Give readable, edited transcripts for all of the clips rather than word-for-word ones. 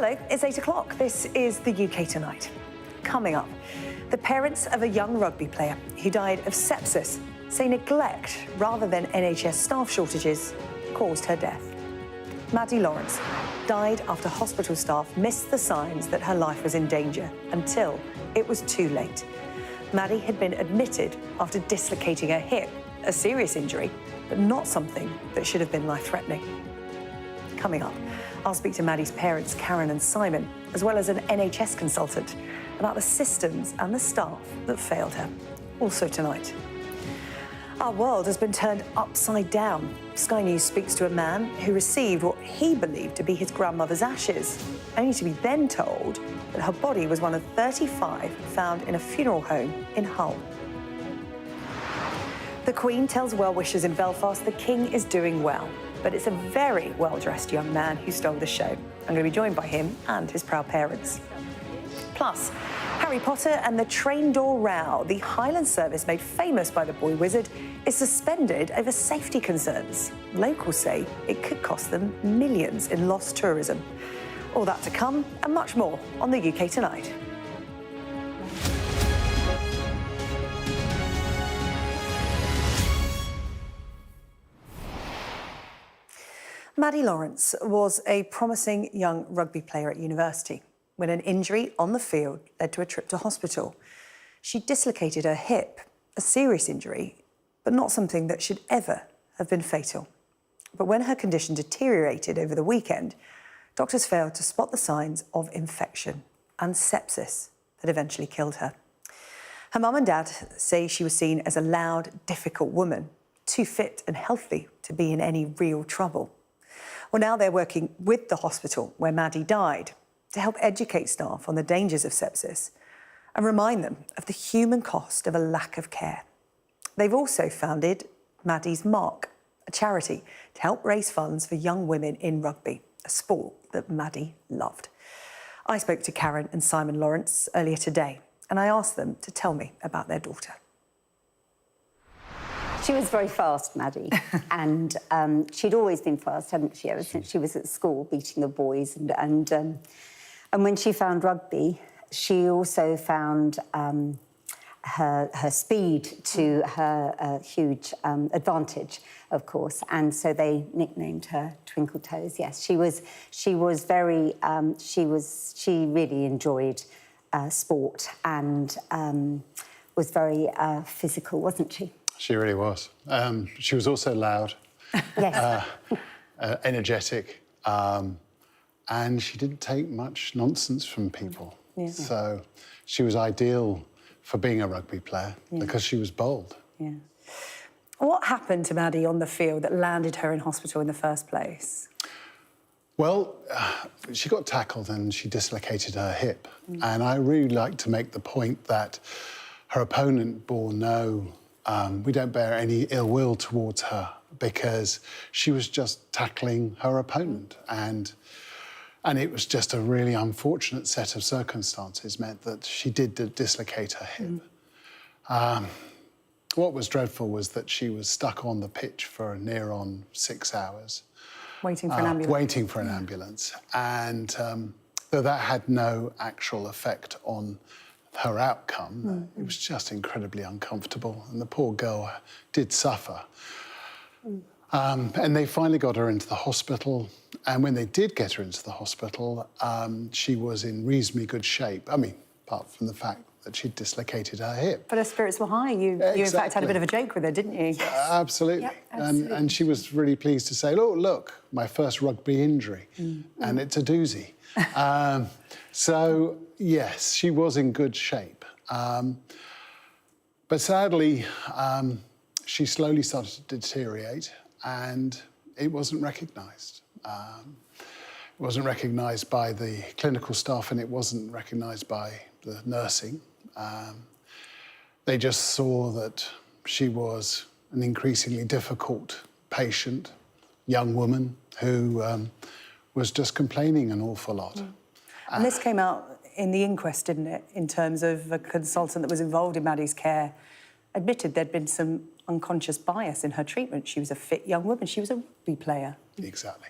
Hello, it's 8 o'clock. This is the UK Tonight. Coming up, the parents of a young rugby player who died of sepsis say neglect rather than NHS staff shortages caused her death. Maddie Lawrence died after hospital staff missed the signs that her life was in danger until it was too late. Maddie had been admitted after dislocating her hip, a serious injury, but not something that should have been life-threatening. Coming up, I'll speak to Maddie's parents, Karen and Simon, as well as an NHS consultant, about the systems and the staff that failed her. Also tonight. Our world has been turned upside down. Sky News speaks to a man who received what he believed to be his grandmother's ashes, only to be then told that her body was one of 35 found in a funeral home in Hull. The Queen tells well-wishers in Belfast the King is doing well, but it's a very well-dressed young man who stole the show. I'm going to be joined by him and his proud parents. Plus, Harry Potter and the train door row. The Highland service made famous by the boy wizard is suspended over safety concerns. Locals say it could cost them millions in lost tourism. All that to come and much more on the UK Tonight. Maddie Lawrence was a promising young rugby player at university when an injury on the field led to a trip to hospital. She dislocated her hip, a serious injury, but not something that should ever have been fatal. But when her condition deteriorated over the weekend, doctors failed to spot the signs of infection and sepsis that eventually killed her. Her mum and dad say she was seen as a loud, difficult woman, too fit and healthy to be in any real trouble. Well, now they're working with the hospital where Maddie died to help educate staff on the dangers of sepsis and remind them of the human cost of a lack of care. They've also founded Maddies Mark, a charity to help raise funds for young women in rugby, a sport that Maddie loved. I spoke to Karen and Simon Lawrence earlier today, and I asked them to tell me about their daughter. She was very fast, Maddie, and she'd always been fast, hadn't she, ever since she was at school, beating the boys. And when she found rugby, she also found her speed to her huge advantage, of course. And so they nicknamed her Twinkle Toes. Yes, she really enjoyed sport and was very physical, wasn't she? She really was. She was also loud, yes. Energetic, and she didn't take much nonsense from people. Yeah. So she was ideal for being a rugby player because she was bold. Yeah. What happened to Maddie on the field that landed her in hospital in the first place? Well, she got tackled and she dislocated her hip. And I really like to make the point that her opponent bore we don't bear any ill will towards her because she was just tackling her opponent. And it was just a really unfortunate set of circumstances meant that she did dislocate her hip. What was dreadful was that she was stuck on the pitch for near on 6 hours. Waiting for an ambulance. Waiting for an ambulance. And though that had no actual effect on her outcome, it was just incredibly uncomfortable, and the poor girl did suffer. And they finally got her into the hospital, and when they did get her into the hospital, she was in reasonably good shape. I mean, apart from the fact that she'd dislocated her hip. But her spirits were high. You in fact had a bit of a joke with her, didn't you? Absolutely. Yep, absolutely. And she was really pleased to say, "Oh, look, my first rugby injury, and it's a doozy." So, yes, she was in good shape. But sadly, she slowly started to deteriorate and it wasn't recognised. It wasn't recognised by the clinical staff and it wasn't recognised by the nursing. They just saw that she was an increasingly difficult patient, young woman who was just complaining an awful lot. And this came out in the inquest, didn't it, in terms of a consultant that was involved in Maddie's care admitted there'd been some unconscious bias in her treatment. She was a fit young woman. She was a rugby player. Exactly.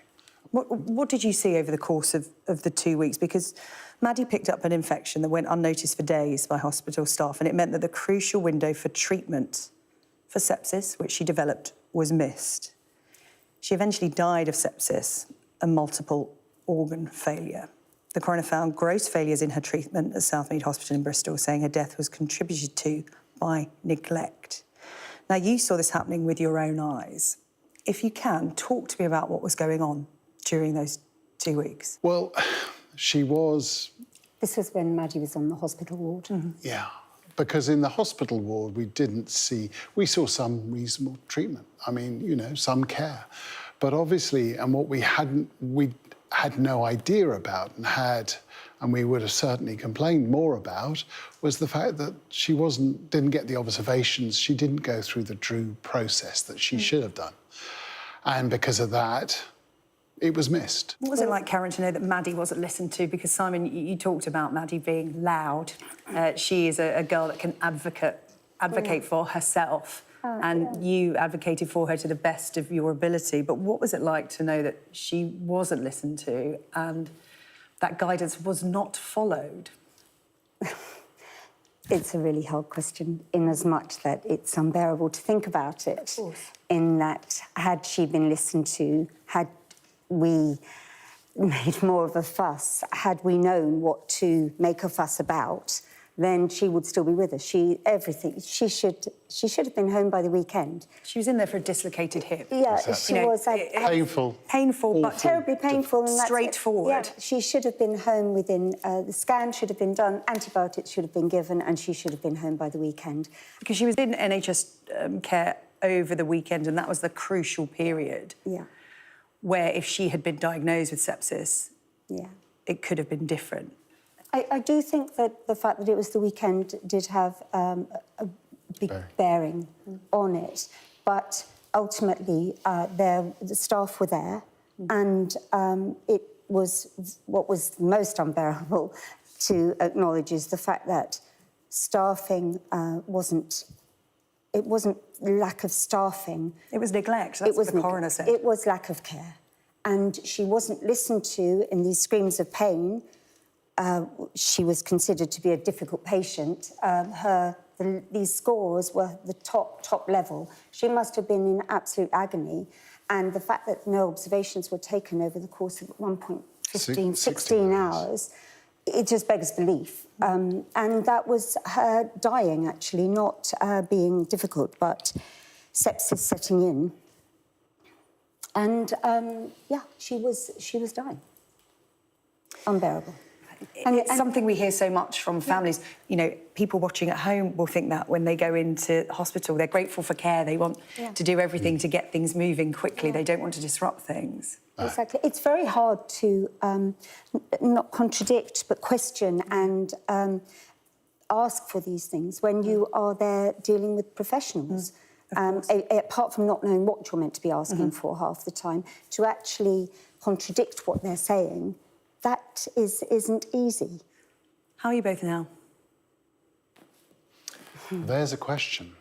What did you see over the course of the 2 weeks? Because Maddie picked up an infection that went unnoticed for days by hospital staff, and it meant that the crucial window for treatment for sepsis, which she developed, was missed. She eventually died of sepsis and multiple organ failure. The coroner found gross failures in her treatment at Southmead Hospital in Bristol, saying her death was contributed to by neglect. Now, you saw this happening with your own eyes. If you can, talk to me about what was going on during those 2 weeks. Well, she was... This was when Maddie was on the hospital ward. Mm-hmm. Yeah, because in the hospital ward, we saw some reasonable treatment. I mean, you know, some care. But obviously, and what we had no idea about and we would have certainly complained more about, was the fact that she didn't get the observations, she didn't go through the true process that she should have done. And because of that, it was missed. What was it like, Karen, to know that Maddie wasn't listened to? Because, Simon, you talked about Maddie being loud. She is a girl that can advocate for herself, and you advocated for her to the best of your ability. But what was it like to know that she wasn't listened to and that guidance was not followed? It's a really hard question, in as much that it's unbearable to think about it. Of course. In that, had she been listened to, had we made more of a fuss, had we known what to make a fuss about, then she would still be with us. She should have been home by the weekend. She was in there for a dislocated hip. Yeah, exactly. she was. Painful. Painful, but terribly painful. And straightforward. Yeah, she should have been home within... the scan should have been done, antibiotics should have been given, and she should have been home by the weekend. Because she was in NHS care over the weekend, and that was the crucial period. Yeah. Where if she had been diagnosed with sepsis, yeah, it could have been different. I do think that the fact that it was the weekend did have a big bearing on it, but ultimately the staff were there, and it was what was most unbearable to acknowledge is the fact that staffing wasn't lack of staffing. It was neglect. That's what the coroner said. It was lack of care, and she wasn't listened to in these screams of pain. She was considered to be a difficult patient. These scores were the top level. She must have been in absolute agony. And the fact that no observations were taken over the course of at one point 16 hours, it just beggars belief. And that was her dying, actually, not being difficult, but sepsis setting in. And, yeah, she was dying. Unbearable. It's something we hear so much from families. You know, people watching at home will think that when they go into hospital, they're grateful for care. They want to do everything to get things moving quickly. They don't want to disrupt things. Exactly. It's very hard to not contradict, but question and ask for these things when you are there dealing with professionals. Apart from not knowing what you're meant to be asking for half the time, to actually contradict what they're saying, that isn't easy. How are you both now? There's a question.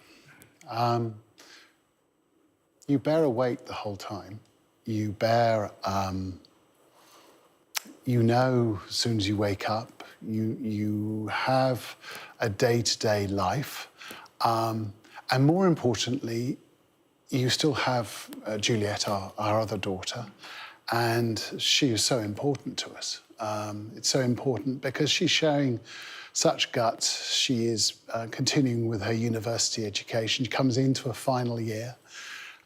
You bear a weight the whole time. You bear, you know, as soon as you wake up, you have a day-to-day life. And more importantly, you still have Juliet, our other daughter, and she is so important to us. It's so important because she's showing such guts. She is continuing with her university education. She comes into a final year,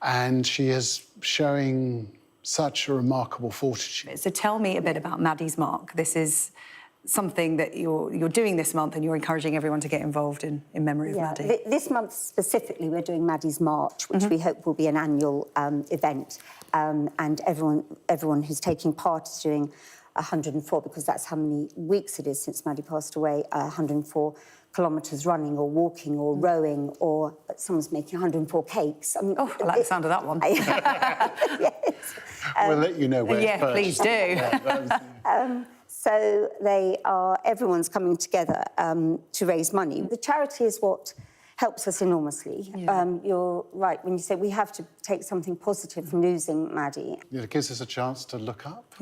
and she is showing such a remarkable fortitude. So tell me a bit about Maddies Mark. This is something that you're doing this month, and you're encouraging everyone to get involved in memory of Maddie. This month specifically, we're doing Maddies March, which we hope will be an annual event, and everyone who's taking part is doing 104, because that's how many weeks it is since Maddie passed away. 104 kilometres running or walking or rowing, or someone's making 104 cakes. I mean, I like the sound of that one. Yes. We'll let you know where Yeah, first. please do. So everyone's coming together to raise money. The charity is what helps us enormously. You're right when you say we have to take something positive from losing Maddie. It gives us a chance to look up.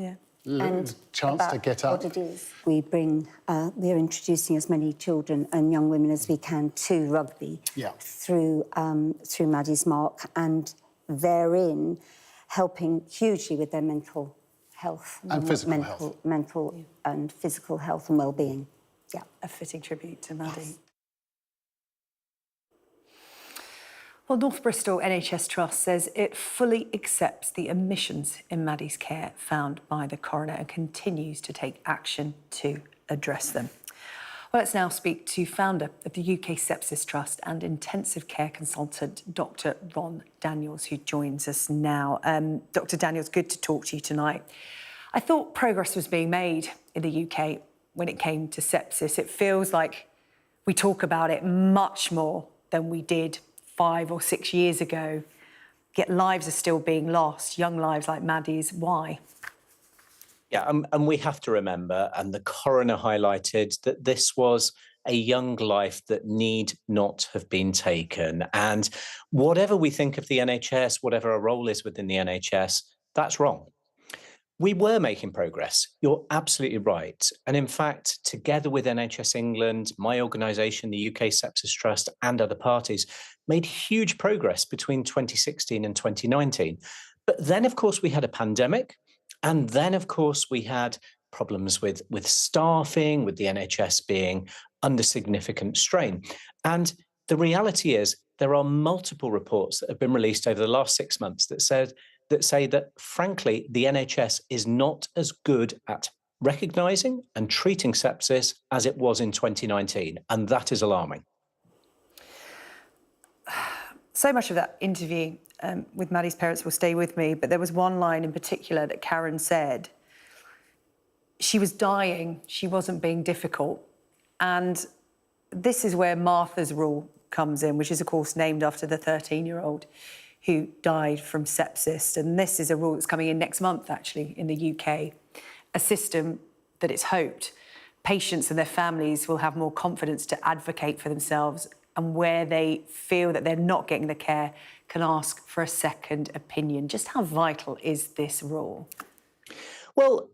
And chance to get up. What it is. We're introducing as many children and young women as we can to rugby through Maddies Mark, and therein helping hugely with their mental health and physical health. Mental and physical health and well-being. Yeah, a fitting tribute to Maddie. Yes. Well, North Bristol NHS Trust says it fully accepts the omissions in Maddie's care found by the coroner and continues to take action to address them. Well, let's now speak to founder of the UK Sepsis Trust and intensive care consultant, Dr. Ron Daniels, who joins us now. Dr. Daniels, good to talk to you tonight. I thought progress was being made in the UK when it came to sepsis. It feels like we talk about it much more than we did 5 or 6 years ago, yet lives are still being lost, young lives like Maddie's. Why? Yeah, and we have to remember, and the coroner highlighted, that this was a young life that need not have been taken. And whatever we think of the NHS, whatever our role is within the NHS, that's wrong. We were making progress. You're absolutely right. And in fact, together with NHS England, my organisation, the UK Sepsis Trust, and other parties, made huge progress between 2016 and 2019. But then, of course, we had a pandemic. And then, of course, we had problems with staffing, with the NHS being under significant strain. And the reality is there are multiple reports that have been released over the last 6 months that say that, frankly, the NHS is not as good at recognising and treating sepsis as it was in 2019. And that is alarming. So much of that interview with Maddie's parents will stay with me, but there was one line in particular that Karen said. She was dying, she wasn't being difficult. And this is where Martha's rule comes in, which is, of course, named after the 13-year-old who died from sepsis. And this is a rule that's coming in next month, actually, in the UK. A system that it's hoped patients and their families will have more confidence to advocate for themselves, and where they feel that they're not getting the care, can ask for a second opinion. Just how vital is this rule? Well,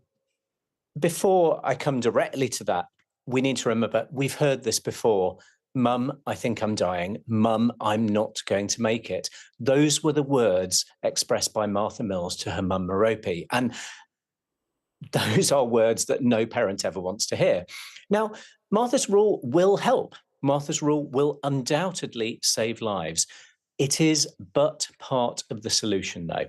before I come directly to that, we need to remember, we've heard this before. Mum, I think I'm dying. Mum, I'm not going to make it. Those were the words expressed by Martha Mills to her mum, Merope. And those are words that no parent ever wants to hear. Now, Martha's rule will help. Martha's rule will undoubtedly save lives. It is but part of the solution, though.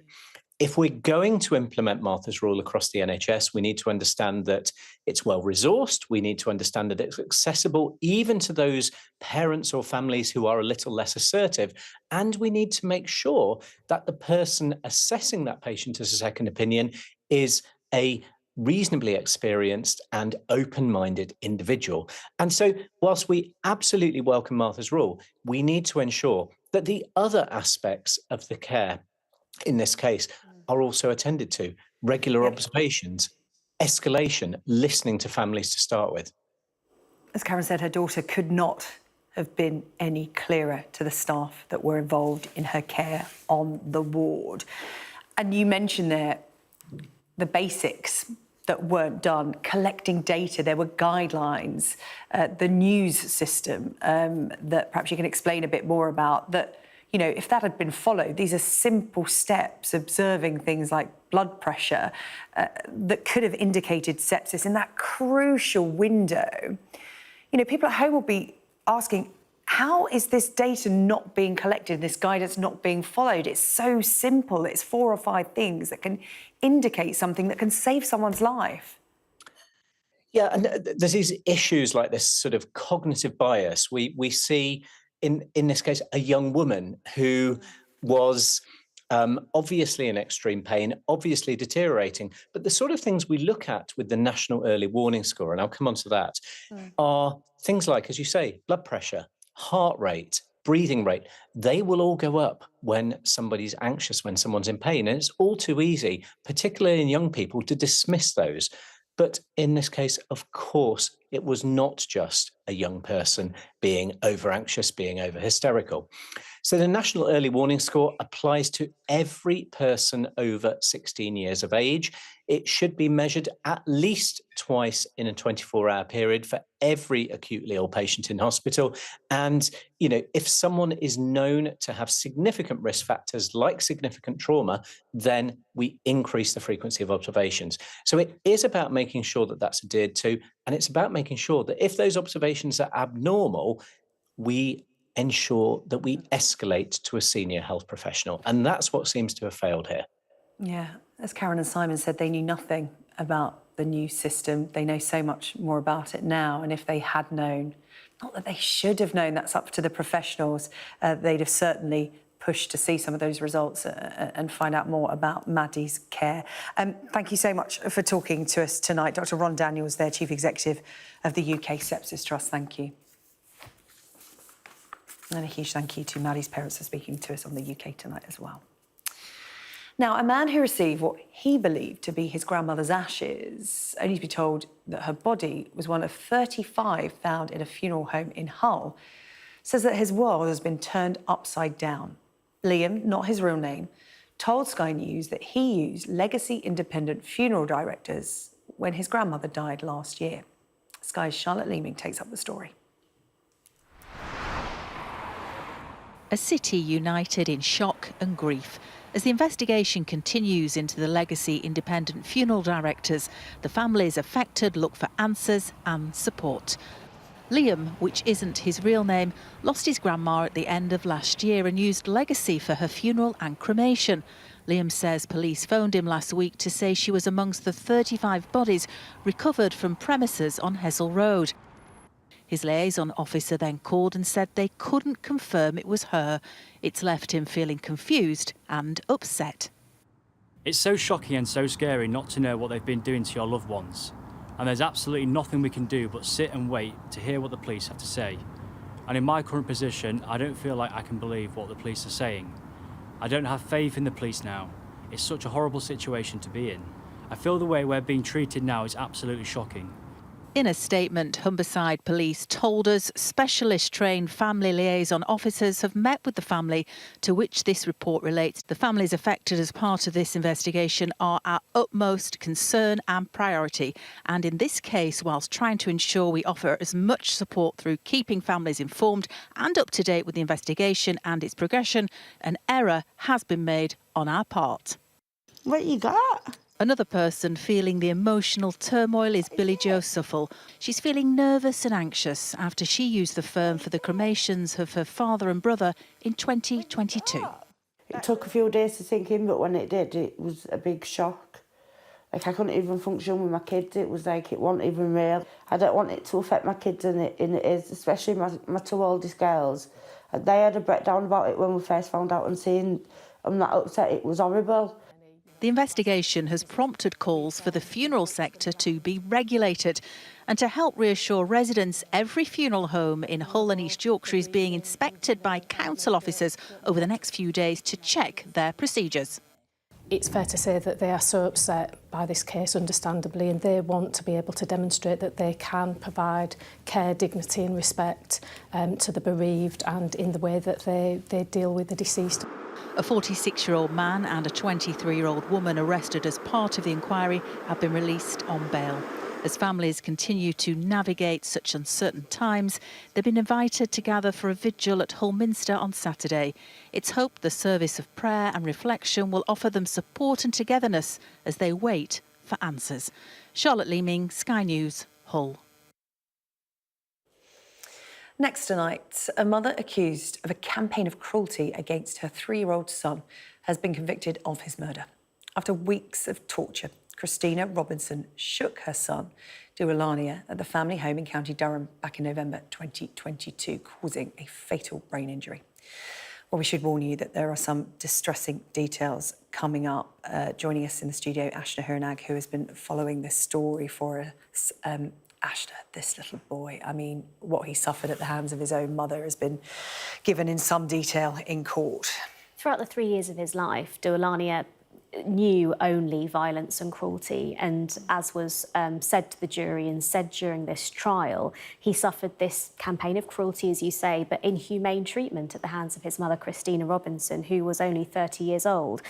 If we're going to implement Martha's rule across the NHS, we need to understand that it's well-resourced. We need to understand that it's accessible even to those parents or families who are a little less assertive. And we need to make sure that the person assessing that patient as a second opinion is a reasonably experienced and open-minded individual. And so whilst we absolutely welcome Martha's rule, we need to ensure that the other aspects of the care in this case are also attended to. Regular observations, escalation, listening to families to start with. As Karen said, her daughter could not have been any clearer to the staff that were involved in her care on the ward. And you mentioned there the basics that weren't done, collecting data. There were guidelines, the news system that perhaps you can explain a bit more about, that, you know, if that had been followed, these are simple steps, observing things like blood pressure that could have indicated sepsis in that crucial window. You know, people at home will be asking, how is this data not being collected, this guidance not being followed? It's so simple. It's 4 or 5 things that can indicate something that can save someone's life. Yeah, and there's these issues like this sort of cognitive bias. We see in this case a young woman who was obviously in extreme pain, obviously deteriorating. But the sort of things we look at with the National Early Warning Score, and I'll come on to that, are things like, as you say, blood pressure, heart rate, breathing rate. They will all go up when somebody's anxious, when someone's in pain. And it's all too easy, particularly in young people, to dismiss those. But in this case, of course, it was not just a young person being over anxious, being over hysterical. So the National Early Warning Score applies to every person over 16 years of age. It should be measured at least twice in a 24-hour period for every acutely ill patient in hospital. And, if someone is known to have significant risk factors like significant trauma, then we increase the frequency of observations. So it is about making sure that that's adhered to, and it's about making sure that if those observations are abnormal, we ensure that we escalate to a senior health professional. And that's what seems to have failed here. Yeah, as Karen and Simon said, they knew nothing about the new system. They know so much more about it now. And if they had known, not that they should have known, that's up to the professionals, they'd have certainly pushed to see some of those results and find out more about Maddie's care. Thank you so much for talking to us tonight. Dr. Ron Daniels, their Chief Executive of the UK Sepsis Trust. Thank you. And a huge thank you to Maddie's parents for speaking to us on the UK Tonight as well. Now, a man who received what he believed to be his grandmother's ashes, only to be told that her body was one of 35 found in a funeral home in Hull, says that his world has been turned upside down. Liam, not his real name, told Sky News that he used legacy independent funeral directors when his grandmother died last year. Sky's Charlotte Leeming takes up the story. A city united in shock and grief. As the investigation continues into the legacy independent funeral directors, the families affected look for answers and support. Liam, which isn't his real name, lost his grandma at the end of last year and used legacy for her funeral and cremation. Liam says police phoned him last week to say she was amongst the 35 bodies recovered from premises on Hessel Road. His liaison officer then called and said they couldn't confirm it was her. It's left him feeling confused and upset. It's so shocking and so scary not to know what they've been doing to your loved ones. And there's absolutely nothing we can do but sit and wait to hear what the police have to say. And in my current position, I don't feel like I can believe what the police are saying. I don't have faith in the police now. It's such a horrible situation to be in. I feel the way we're being treated now is absolutely shocking. In a statement, Humberside Police told us specialist-trained family liaison officers have met with the family to which this report relates. The families affected as part of this investigation are our utmost concern and priority. And in this case, whilst trying to ensure we offer as much support through keeping families informed and up to date with the investigation and its progression, an error has been made on our part. What you got? Another person feeling the emotional turmoil is Billy Jo Suffle. She's feeling nervous and anxious after she used the firm for the cremations of her father and brother in 2022. It took a few days to sink in, but when it did, it was a big shock. Like, I couldn't even function with my kids. It was like it wasn't even real. I don't want it to affect my kids, and it is, especially my two oldest girls. They had a breakdown about it when we first found out, and seeing them that upset, it was horrible. The investigation has prompted calls for the funeral sector to be regulated. And to help reassure residents, every funeral home in Hull and East Yorkshire is being inspected by council officers over the next few days to check their procedures. It's fair to say that they are so upset by this case, understandably, and they want to be able to demonstrate that they can provide care, dignity and respect to the bereaved and in the way that they deal with the deceased. A 46-year-old man and a 23-year-old woman arrested as part of the inquiry have been released on bail. As families continue to navigate such uncertain times, they've been invited to gather for a vigil at Hull Minster on Saturday. It's hoped the service of prayer and reflection will offer them support and togetherness as they wait for answers. Charlotte Leeming, Sky News, Hull. Next tonight, a mother accused of a campaign of cruelty against her 3-year-old son has been convicted of his murder. After weeks of torture, Christina Robinson shook her son, Dualania, at the family home in County Durham back in November 2022, causing a fatal brain injury. Well, we should warn you that there are some distressing details coming up. Joining us in the studio, Ashna Hirnag, who has been following this story for us. Ashna, this little boy, I mean, what he suffered at the hands of his own mother has been given in some detail in court. Throughout the 3 years of his life, Dualania knew only violence and cruelty, and as was said to the jury and said during this trial, he suffered this campaign of cruelty, as you say, but inhumane treatment at the hands of his mother, Christina Robinson, who was only 30 years old.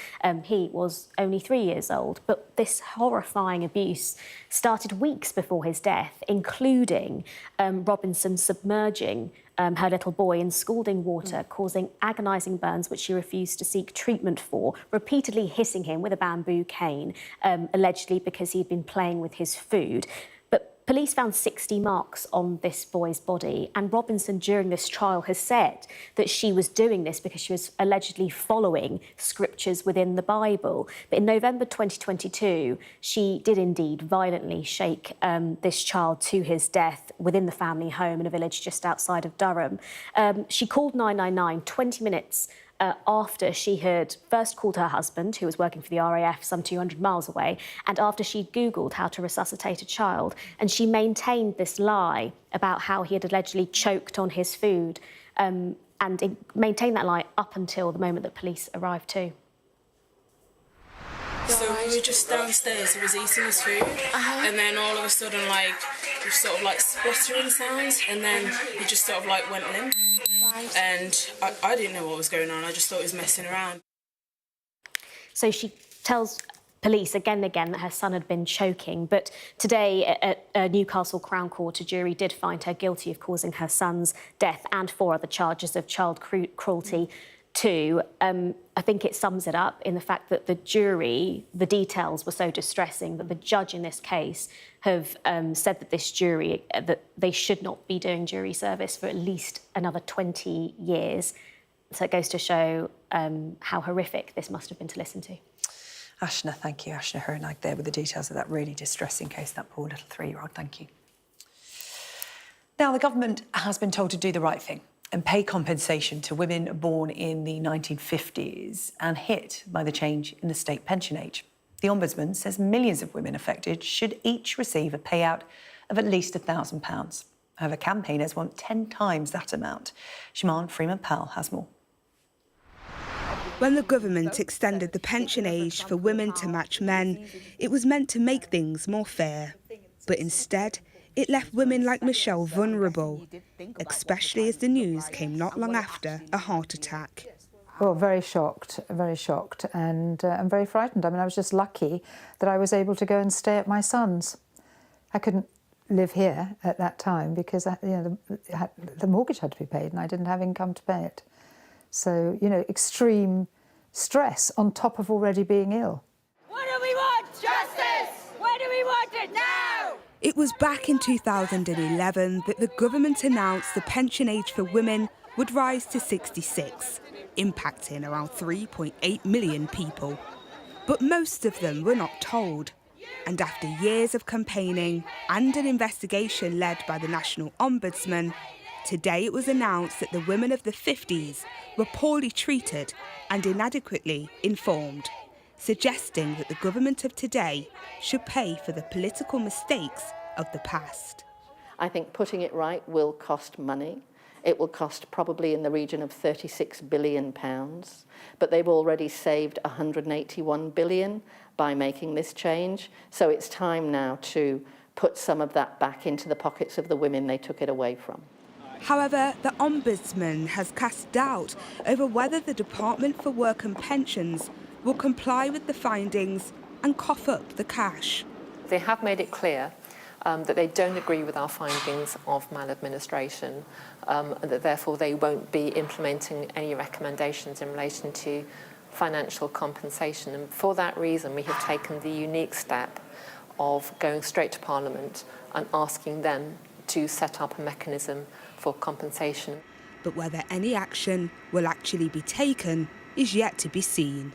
He was only 3 years old, but this horrifying abuse started weeks before his death, including Robinson submerging her little boy in scalding water, causing agonising burns which she refused to seek treatment for, repeatedly hitting him with a bamboo cane, allegedly because he'd been playing with his food. But police found 60 marks on this boy's body, and Robinson during this trial has said that she was doing this because she was allegedly following scriptures within the Bible. But in November 2022, she did indeed violently shake this child to his death within the family home in a village just outside of Durham. She called 999 20 minutes after she had first called her husband, who was working for the RAF some 200 miles away, and after she'd Googled how to resuscitate a child. And she maintained this lie about how he had allegedly choked on his food, and maintained that lie up until the moment that police arrived too. So we were just downstairs, he was eating his food, and then all of a sudden, like, there sort of like spluttering sounds, and then he just sort of like went limp. And I didn't know what was going on, I just thought he was messing around. So she tells police again and again that her son had been choking, but today at Newcastle Crown Court, a jury did find her guilty of causing her son's death and 4 other charges of child cruelty too. I think it sums it up in the fact that the jury, the details were so distressing that the judge in this case have said that this jury, that they should not be doing jury service for at least another 20 years. So it goes to show how horrific this must have been to listen to. Ashna, thank you. Ashna Hernag there with the details of that really distressing case, that poor little 3-year-old. Thank you. Now, the government has been told to do the right thing and pay compensation to women born in the 1950s and hit by the change in the state pension age. The Ombudsman says millions of women affected should each receive a payout of at least £1,000. However, campaigners want 10 times that amount. Shimon Freeman-Powell has more. When the government extended the pension age for women to match men, it was meant to make things more fair. But instead, it left women like Michelle vulnerable, especially as the news came not long after a heart attack. Well, very shocked, and very frightened. I mean, I was just lucky that I was able to go and stay at my son's. I couldn't live here at that time because the mortgage had to be paid and I didn't have income to pay it. So, extreme stress on top of already being ill. What do we want? Justice! Where do we want it now? It was back in 2011 that the government announced the pension age for women would rise to 66, impacting around 3.8 million people. But most of them were not told. And after years of campaigning and an investigation led by the National Ombudsman, today it was announced that the women of the 50s were poorly treated and inadequately informed, suggesting that the government of today should pay for the political mistakes of the past. I think putting it right will cost money. It will cost probably in the region of £36 billion, but they've already saved £181 billion by making this change. So it's time now to put some of that back into the pockets of the women they took it away from. However, the Ombudsman has cast doubt over whether the Department for Work and Pensions will comply with the findings and cough up the cash. They have made it clear that they don't agree with our findings of maladministration, and that therefore they won't be implementing any recommendations in relation to financial compensation. And for that reason, we have taken the unique step of going straight to Parliament and asking them to set up a mechanism for compensation. But whether any action will actually be taken is yet to be seen.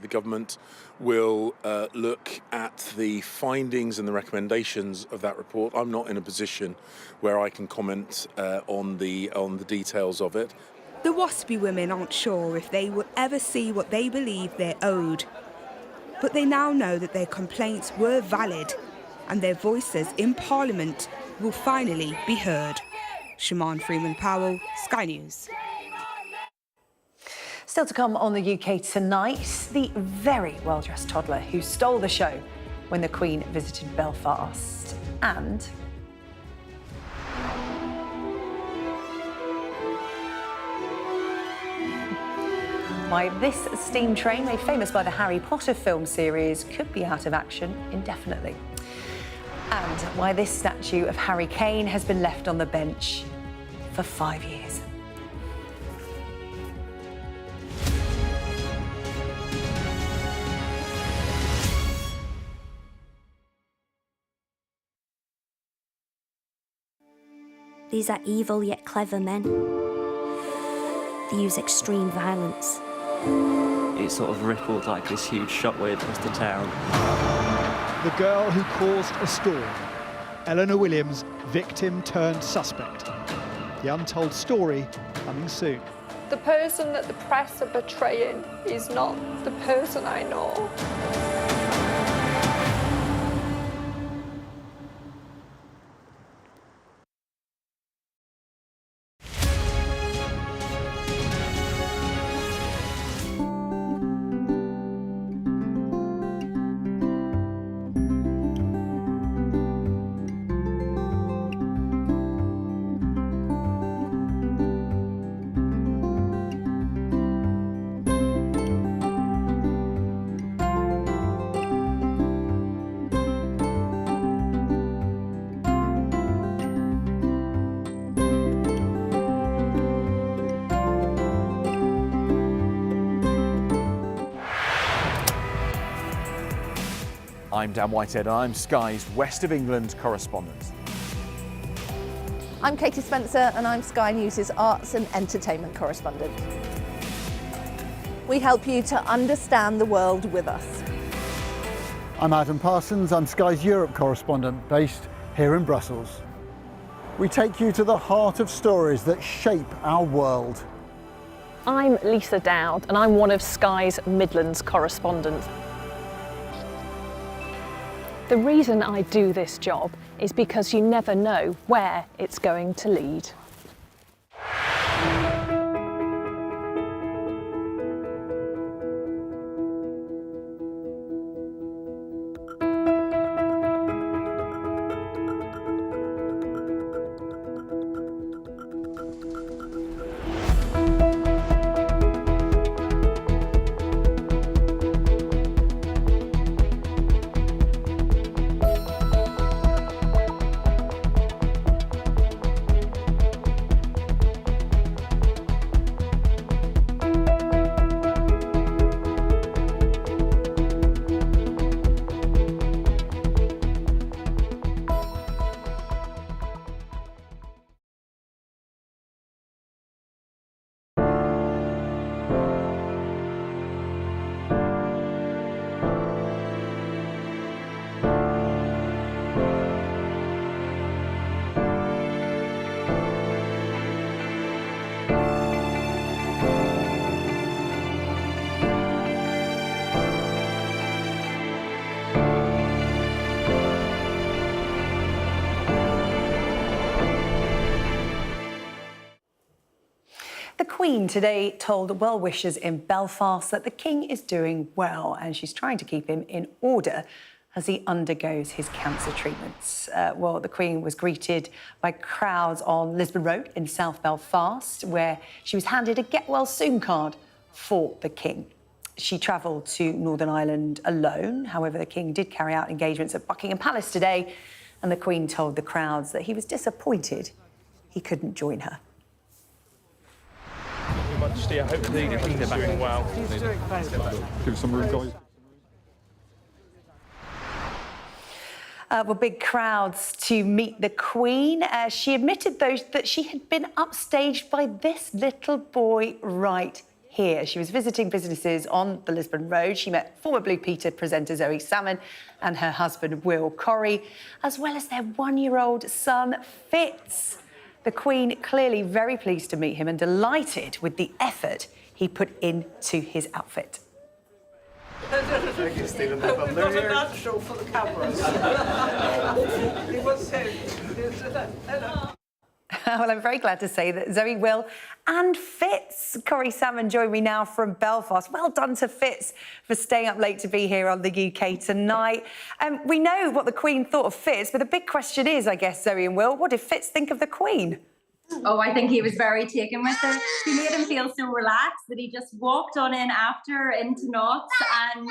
The government will look at the findings and the recommendations of that report. I'm not in a position where I can comment on the details of it. The WASPI women aren't sure if they will ever see what they believe they're owed. But they now know that their complaints were valid and their voices in Parliament will finally be heard. Shimon Freeman-Powell, Sky News. Still to come on the UK tonight, the very well-dressed toddler who stole the show when the Queen visited Belfast. And why this steam train, made famous by the Harry Potter film series, could be out of action indefinitely. And why this statue of Harry Kane has been left on the bench for 5 years. These are evil yet clever men. They use extreme violence. It sort of rippled like this huge shockwave across the town. The girl who caused a storm. Eleanor Williams, victim turned suspect. The untold story coming soon. The person that the press are portraying is not the person I know. I'm Dan Whitehead and I'm Sky's West of England correspondent. I'm Katie Spencer and I'm Sky News' arts and entertainment correspondent. We help you to understand the world with us. I'm Adam Parsons, I'm Sky's Europe correspondent based here in Brussels. We take you to the heart of stories that shape our world. I'm Lisa Dowd and I'm one of Sky's Midlands correspondents. The reason I do this job is because you never know where it's going to lead. The Queen today told well-wishers in Belfast that the King is doing well and she's trying to keep him in order as he undergoes his cancer treatments. Well, the Queen was greeted by crowds on Lisbon Road in South Belfast, where she was handed a Get Well Soon card for the King. She travelled to Northern Ireland alone. However, the King did carry out engagements at Buckingham Palace today, and the Queen told the crowds that he was disappointed he couldn't join her. Your Majesty, I hope the Queen is doing well. Give some room, guys. Were big crowds to meet the Queen. She admitted, though, that she had been upstaged by this little boy right here. She was visiting businesses on the Lisbon Road. She met former Blue Peter presenter Zoe Salmon and her husband Will Corrie, as well as their one-year-old son Fitz. The Queen clearly very pleased to meet him and delighted with the effort he put into his outfit. Thank you, Stephen. We've got a natural for the cameras. He was him. Well, I'm very glad to say that Zoe, Will and Fitz. Corrie Salmon join me now from Belfast. Well done to Fitz for staying up late to be here on the UK Tonight. We know what the Queen thought of Fitz, but the big question is, I guess, Zoe and Will, what did Fitz think of the Queen? Oh, I think he was very taken with her. She made him feel so relaxed that he just walked on in after her into knots and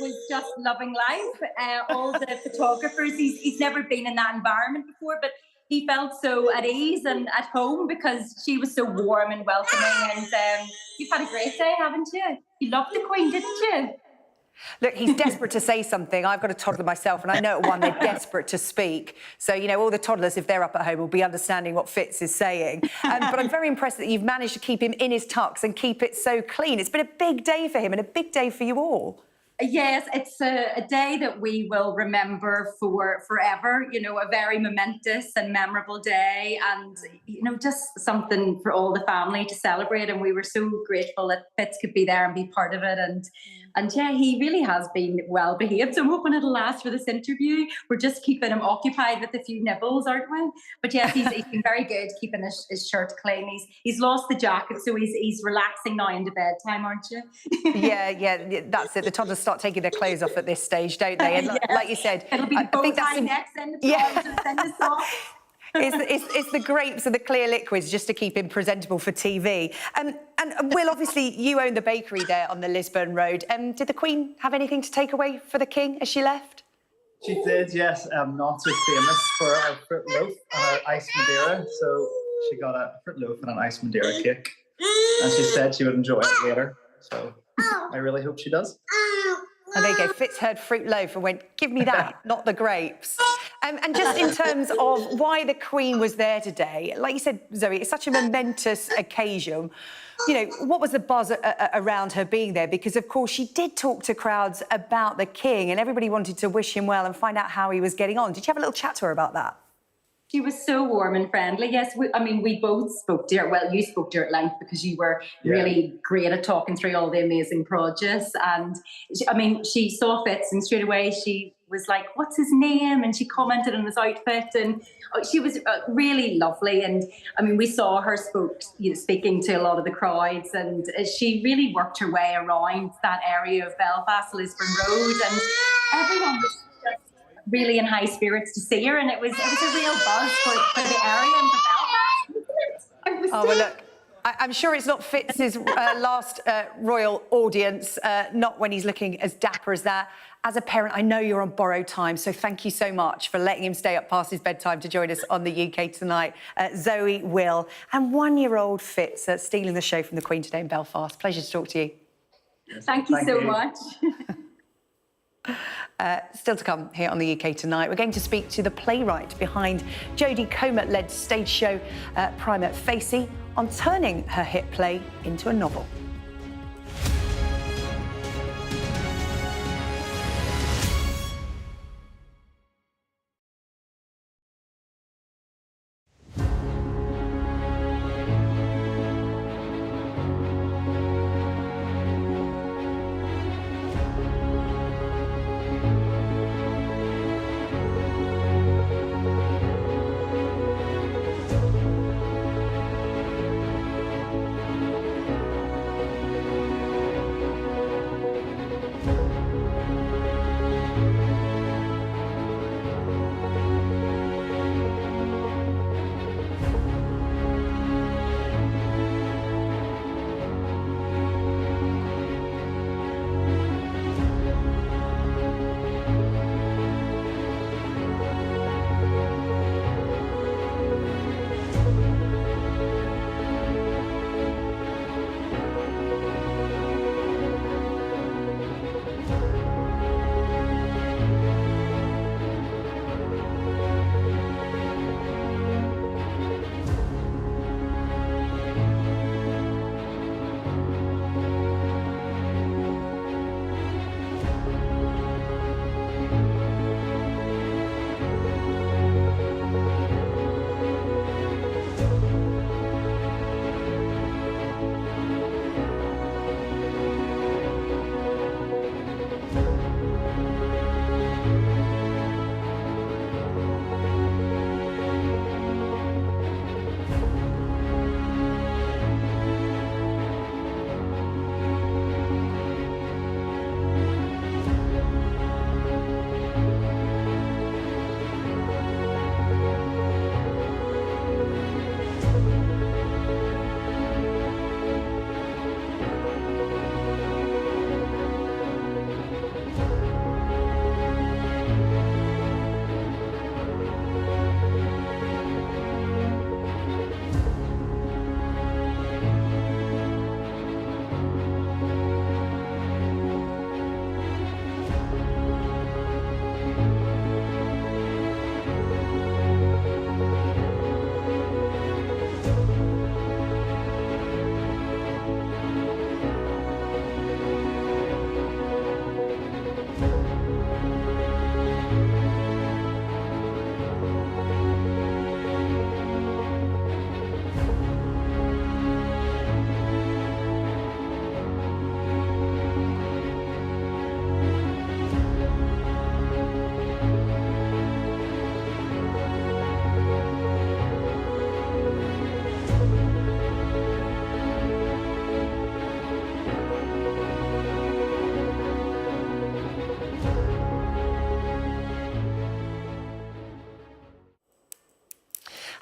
was just loving life. All the photographers, he's never been in that environment before, but he felt so at ease and at home because she was so warm and welcoming. And you've had a great day, haven't you? You loved the Queen, didn't you? Look, he's desperate to say something. I've got a toddler myself, and I know at one they're desperate to speak. So, you know, all the toddlers, if they're up at home, will be understanding what Fitz is saying. But I'm very impressed that you've managed to keep him in his tux and keep it so clean. It's been a big day for him and a big day for you all. Yes, it's a day that we will remember for forever, you know, a very momentous and memorable day and, you know, just something for all the family to celebrate. And we were so grateful that Fitz could be there and be part of it. And yeah, he really has been well behaved. So I'm hoping it'll last for this interview. We're just keeping him occupied with a few nibbles, aren't we? But yes, he's been very good keeping his shirt clean. He's lost the jacket, so he's relaxing now into bedtime, aren't you? Yeah, that's it. The toddlers start taking their clothes off at this stage, don't they? And like you said, it'll be the bow tie next and the It's the grapes and the clear liquids just to keep him presentable for TV. And Will, obviously, you own the bakery there on the Lisburn Road. Did the Queen have anything to take away for the King as she left? She did, yes. Not so famous for our fruit loaf and our iced Madeira. So she got a fruit loaf and an iced Madeira cake. And she said she would enjoy it later. So I really hope she does. And there you go, Fitz heard fruit loaf and went, give me that, not the grapes. And just in terms of why the Queen was there today, like you said, Zoe, it's such a momentous occasion. You know, what was the buzz around her being there? Because, of course, she did talk to crowds about the King and everybody wanted to wish him well and find out how he was getting on. Did you have a little chat to her about that? She was so warm and friendly. Yes, we both spoke to her. Well, you spoke to her at length because you were really great at talking through all the amazing produce. And she saw Fitz and straight away she was like, "What's his name?" And she commented on his outfit, and she was really lovely. And we saw her speaking to a lot of the crowds, and she really worked her way around that area of Belfast, Lisburn Road, and everyone was really in high spirits to see her, and it was a real buzz for the area and for Belfast. Well, look, I'm sure it's not Fitz's last royal audience, not when he's looking as dapper as that. As a parent, I know you're on borrowed time, so thank you so much for letting him stay up past his bedtime to join us on the UK Tonight. Zoe, Will, and one-year-old Fitz stealing the show from the Queen today in Belfast. Pleasure to talk to you. Thank you so much. Still to come here on the UK Tonight, we're going to speak to the playwright behind Jodie Comer-led stage show Prima Facie on turning her hit play into a novel.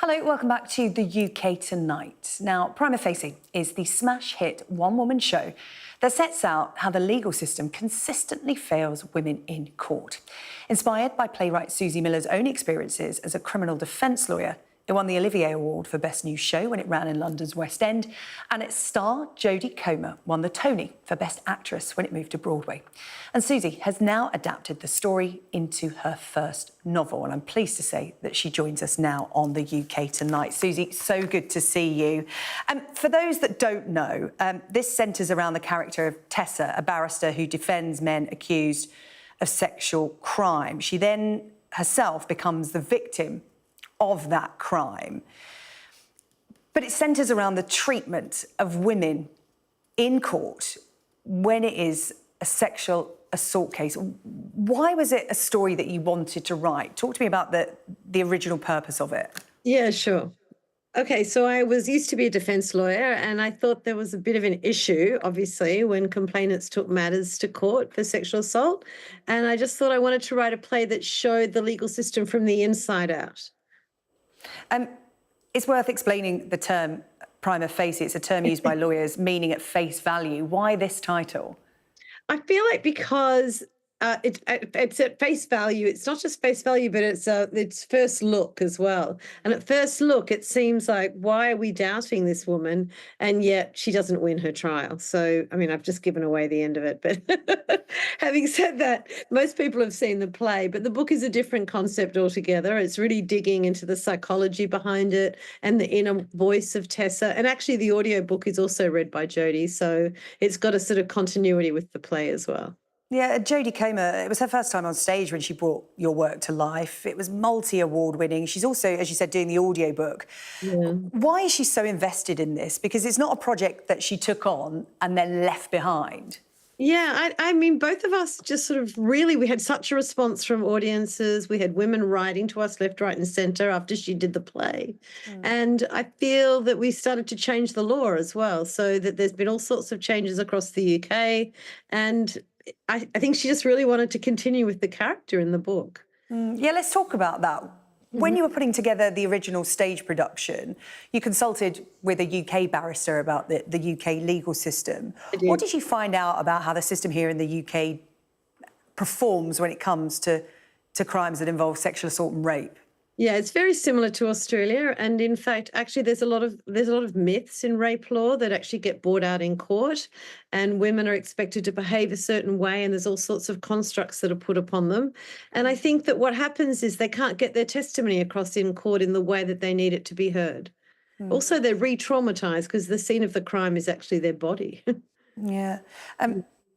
Hello, welcome back to the UK Tonight. Now, Prima Facie is the smash hit one-woman show that sets out how the legal system consistently fails women in court. Inspired by playwright Susie Miller's own experiences as a criminal defence lawyer, it won the Olivier Award for Best New Show when it ran in London's West End, and its star, Jod Kled, won the Tony for Best Actress when it moved to Broadway. And Susie has now adapted the story into her first novel, and I'm pleased to say that she joins us now on the UK Tonight. Susie, so good to see you. For those that don't know, this centres around the character of Tessa, a barrister who defends men accused of sexual crime. She then herself becomes the victim of that crime. But it centres around the treatment of women in court when it is a sexual assault case. Why was it a story that you wanted to write? Talk to me about the original purpose of it. Yeah, sure. Okay, so I used to be a defence lawyer, and I thought there was a bit of an issue, obviously, when complainants took matters to court for sexual assault. And I just thought I wanted to write a play that showed the legal system from the inside out. It's worth explaining the term prima facie. It's a term used by lawyers meaning at face value. Why this title? I feel like because it's at face value. It's not just face value, but it's first look as well. And at first look, it seems like, why are we doubting this woman? And yet she doesn't win her trial. So, I mean, I've just given away the end of it. But having said that, most people have seen the play, but the book is a different concept altogether. It's really digging into the psychology behind it and the inner voice of Tessa. And actually, the audiobook is also read by Jodie. So it's got a sort of continuity with the play as well. Yeah, Jod Kled, it was her first time on stage when she brought your work to life. It was multi-award winning. She's also, as you said, doing the audiobook. Yeah. Why is she so invested in this? Because it's not a project that she took on and then left behind. Yeah, I mean, both of us just sort of really, we had such a response from audiences. We had women writing to us left, right and centre after she did the play. And I feel that we started to change the law as well, so that there's been all sorts of changes across the UK. And I think she just really wanted to continue with the character in the book. Yeah, let's talk about that. When you were putting together the original stage production, you consulted with a UK barrister about the UK legal system. What did you find out about how the system here in the UK performs when it comes to crimes that involve sexual assault and rape? Yeah, it's very similar to Australia, and in fact, actually, there's a lot of myths in rape law that actually get brought out in court, and women are expected to behave a certain way, and there's all sorts of constructs that are put upon them. And I think that what happens is they can't get their testimony across in court in the way that they need it to be heard. Also, they're re-traumatised because the scene of the crime is actually their body. Yeah.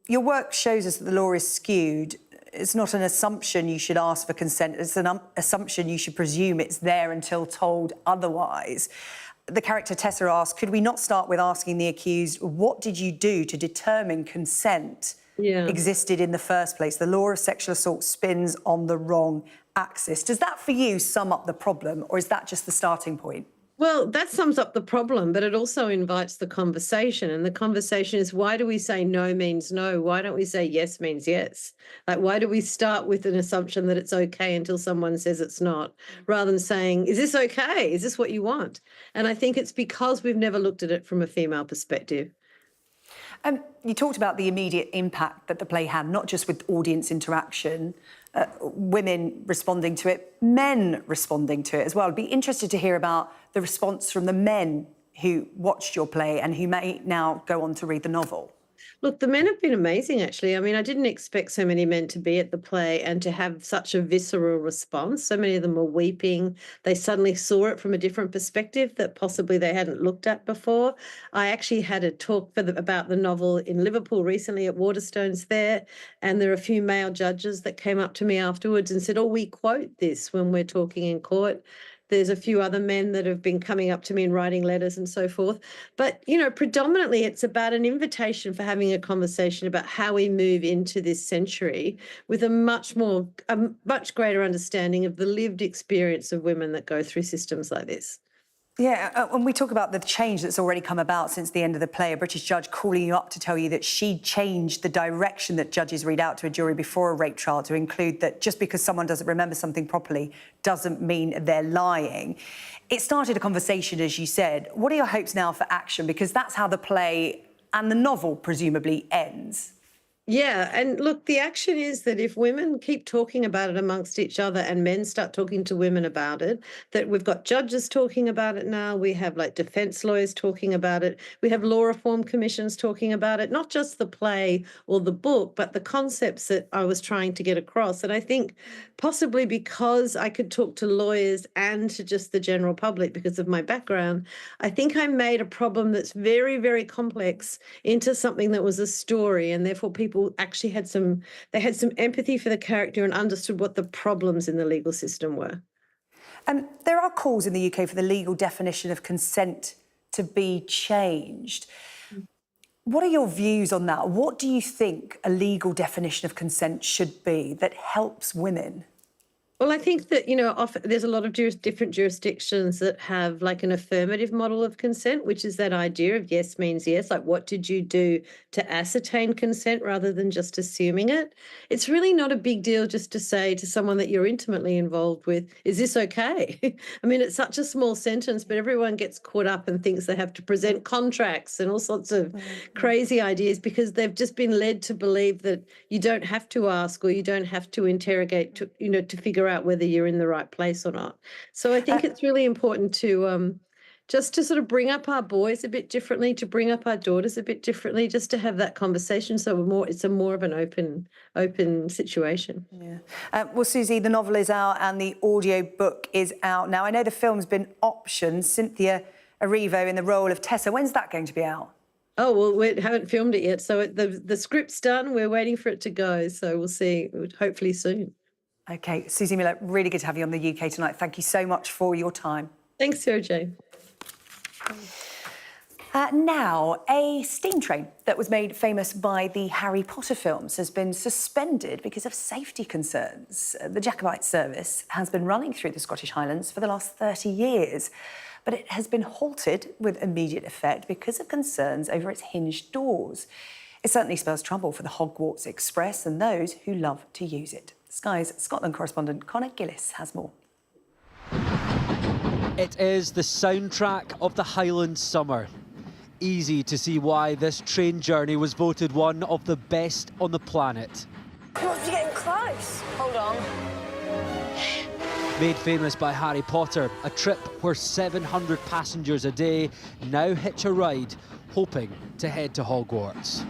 Your work shows us that the law is skewed. It's not an assumption you should ask for consent. It's an assumption you should presume it's there until told otherwise. The character Tessa asks, could we not start with asking the accused, what did you do to determine consent existed in the first place? The law of sexual assault spins on the wrong axis. Does that, for you, sum up the problem, or is that just the starting point? Well, that sums up the problem, but it also invites the conversation. And the conversation is, why do we say no means no? Why don't we say yes means yes? Like, why do we start with an assumption that it's okay until someone says it's not, rather than saying, is this okay? Is this what you want? And I think it's because we've never looked at it from a female perspective. You talked about the immediate impact that the play had, not just with audience interaction, women responding to it, men responding to it as well. I'd be interested to hear about the response from the men who watched your play and who may now go on to read the novel. Look, the men have been amazing, actually. I mean, I didn't expect so many men to be at the play and to have such a visceral response. So many of them were weeping. They suddenly saw it from a different perspective that possibly they hadn't looked at before. I actually had a talk about the novel in Liverpool recently at Waterstones there, and there are a few male judges that came up to me afterwards and said, oh, we quote this when we're talking in court. There's a few other men that have been coming up to me and writing letters and so forth. But, you know, predominantly it's about an invitation for having a conversation about how we move into this century with a much greater understanding of the lived experience of women that go through systems like this. Yeah, when we talk about the change that's already come about since the end of the play, a British judge calling you up to tell you that she changed the direction that judges read out to a jury before a rape trial to include that just because someone doesn't remember something properly doesn't mean they're lying. It started a conversation, as you said. What are your hopes now for action? Because that's how the play and the novel presumably ends. Yeah, and look, the action is that if women keep talking about it amongst each other and men start talking to women about it, that we've got judges talking about it now, we have like defence lawyers talking about it, we have law reform commissions talking about it, not just the play or the book, but the concepts that I was trying to get across. And I think possibly because I could talk to lawyers and to just the general public because of my background, I think I made a problem that's very, very complex into something that was a story, and therefore people actually had some empathy for the character and understood what the problems in the legal system were. There are calls in the UK for the legal definition of consent to be changed. What are your views on that? What do you think a legal definition of consent should be that helps women? Well, I think that, often there's a lot of different jurisdictions that have like an affirmative model of consent, which is that idea of yes means yes, like what did you do to ascertain consent rather than just assuming it. It's really not a big deal just to say to someone that you're intimately involved with, is this okay? I mean, it's such a small sentence, but everyone gets caught up and thinks they have to present contracts and all sorts of crazy ideas because they've just been led to believe that you don't have to ask or you don't have to interrogate to figure out whether you're in the right place or not. So I think it's really important to just to sort of bring up our boys a bit differently, to bring up our daughters a bit differently, just to have that conversation. So it's more of an open situation. Yeah. Well, Susie, the novel is out and the audio book is out now. I know the film's been optioned. Cynthia Erivo in the role of Tessa. When's that going to be out? Oh, well, we haven't filmed it yet. So the script's done. We're waiting for it to go. So we'll see, hopefully soon. OK, Susie Miller, really good to have you on the UK Tonight. Thank you so much for your time. Thanks, Sarah-Jane. Now, a steam train that was made famous by the Harry Potter films has been suspended because of safety concerns. The Jacobite service has been running through the Scottish Highlands for the last 30 years, but it has been halted with immediate effect because of concerns over its hinged doors. It certainly spells trouble for the Hogwarts Express and those who love to use it. Sky's Scotland correspondent Conor Gillis has more. It is the soundtrack of the Highland summer. Easy to see why this train journey was voted one of the best on the planet. You must be getting close. Hold on. Made famous by Harry Potter, a trip where 700 passengers a day now hitch a ride, hoping to head to Hogwarts.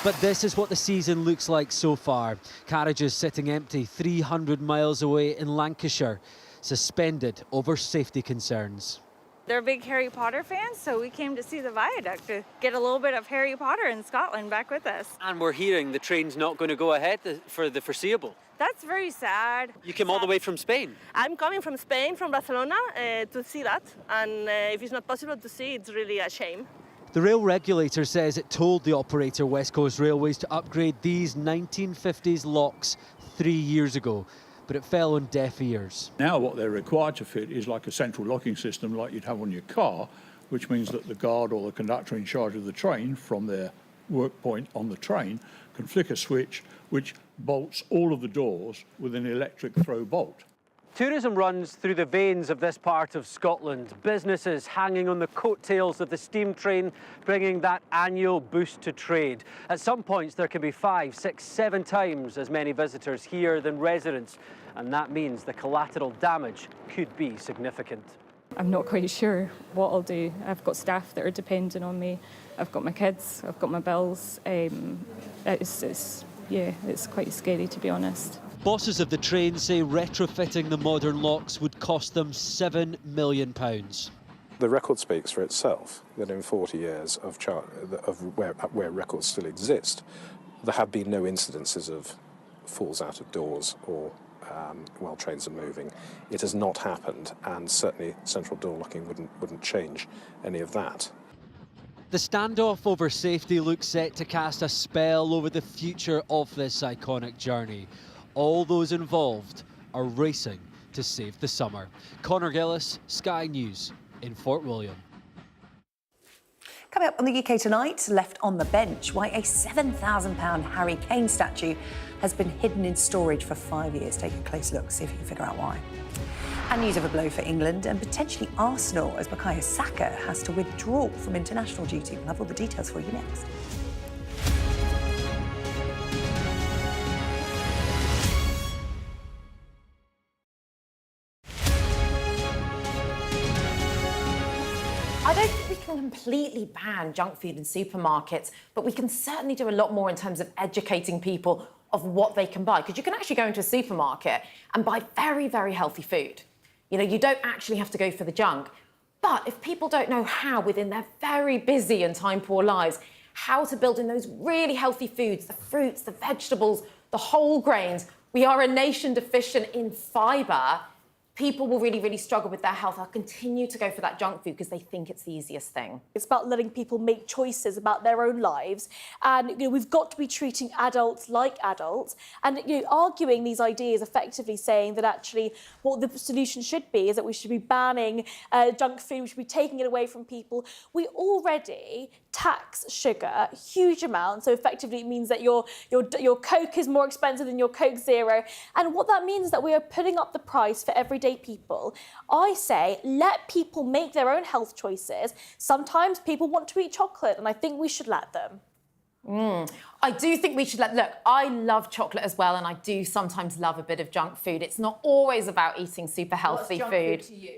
But this is what the season looks like so far. Carriages sitting empty 300 miles away in Lancashire, suspended over safety concerns. They're big Harry Potter fans, so we came to see the viaduct to get a little bit of Harry Potter in Scotland back with us. And we're hearing the train's not going to go ahead for the foreseeable. That's very sad. You came all the way from Spain? I'm coming from Spain, from Barcelona, to see that. And if it's not possible to see, it's really a shame. The rail regulator says it told the operator West Coast Railways to upgrade these 1950s locks 3 years ago, but it fell on deaf ears. Now what they're required to fit is like a central locking system like you'd have on your car, which means that the guard or the conductor in charge of the train from their work point on the train can flick a switch which bolts all of the doors with an electric throw bolt. Tourism runs through the veins of this part of Scotland. Businesses hanging on the coattails of the steam train, bringing that annual boost to trade. At some points, there can be 5, 6, 7 times as many visitors here than residents, and that means the collateral damage could be significant. I'm not quite sure what I'll do. I've got staff that are dependent on me. I've got my kids, I've got my bills. It's quite scary, to be honest. Bosses of the train say retrofitting the modern locks would cost them £7 million. The record speaks for itself, that in 40 years of where records still exist, there have been no incidences of falls out of doors or while trains are moving. It has not happened, and certainly central door locking wouldn't change any of that. The standoff over safety looks set to cast a spell over the future of this iconic journey. All those involved are racing to save the summer. Connor Gillis, Sky News in Fort William. Coming up on the UK Tonight, left on the bench, why a £7,000 Harry Kane statue has been hidden in storage for 5 years. Take a close look, see if you can figure out why. And news of a blow for England and potentially Arsenal as Bukayo Saka has to withdraw from international duty. We'll have all the details for you next. I don't think we can completely ban junk food in supermarkets, but we can certainly do a lot more in terms of educating people of what they can buy. Because you can actually go into a supermarket and buy very, very healthy food. You know, you don't actually have to go for the junk. But if people don't know how, within their very busy and time-poor lives, how to build in those really healthy foods, the fruits, the vegetables, the whole grains, we are a nation deficient in fibre. People will really, really struggle with their health. They'll continue to go for that junk food because they think it's the easiest thing. It's about letting people make choices about their own lives. And, you know, we've got to be treating adults like adults and, you know, arguing these ideas, effectively saying that actually what the solution should be is that we should be banning junk food, we should be taking it away from people. We already tax sugar a huge amount, so effectively it means that your Coke is more expensive than your Coke Zero, and what that means is that we are putting up the price for everyday people. I say let people make their own health choices. Sometimes people want to eat chocolate, and I think we should let them. I do think we should look, I love chocolate as well, and I do sometimes love a bit of junk food. It's not always about eating super healthy What's junk food. food to you?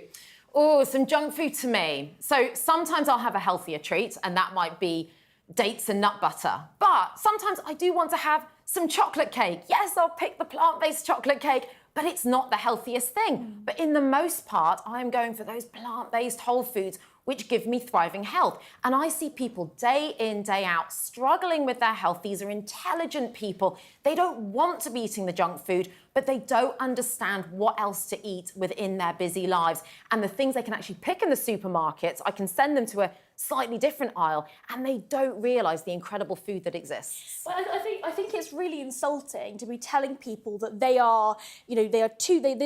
Oh, some junk food to me. So sometimes I'll have a healthier treat, and that might be dates and nut butter. But sometimes I do want to have some chocolate cake. Yes, I'll pick the plant-based chocolate cake, but it's not the healthiest thing. But in the most part, I'm going for those plant-based whole foods which give me thriving health. And I see people day in, day out struggling with their health. These are intelligent people. They don't want to be eating the junk food, but they don't understand what else to eat within their busy lives. And the things they can actually pick in the supermarkets, I can send them to a slightly different aisle, and they don't realise the incredible food that exists. Well, I think it's really insulting to be telling people that they are, you know, they